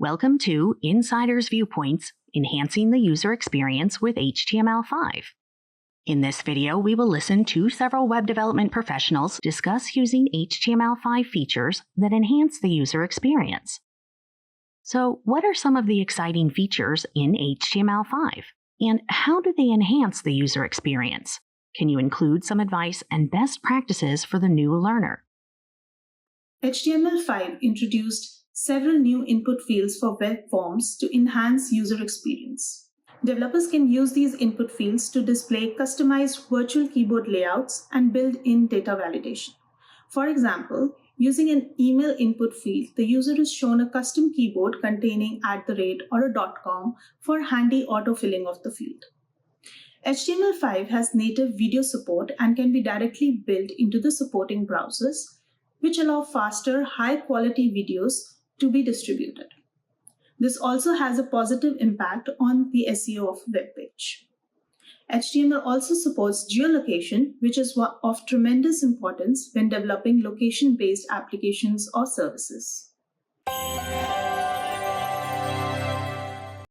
Welcome to Insiders Viewpoints, Enhancing the User Experience with HTML5. In this video, we will listen to several web development professionals discuss using HTML5 features that enhance the user experience. So, what are some of the exciting features in HTML5? And how do they enhance the user experience? Can you include some advice and best practices for the new learner? HTML5 introduced several new input fields for web forms to enhance user experience. Developers can use these input fields to display customized virtual keyboard layouts and built-in data validation. For example, using an email input field, the user is shown a custom keyboard containing @ or a .com for handy autofilling of the field. HTML5 has native video support and can be directly built into the supporting browsers, which allow faster, high-quality videos to be distributed. This also has a positive impact on the SEO of a web page. HTML also supports geolocation, which is of tremendous importance when developing location-based applications or services.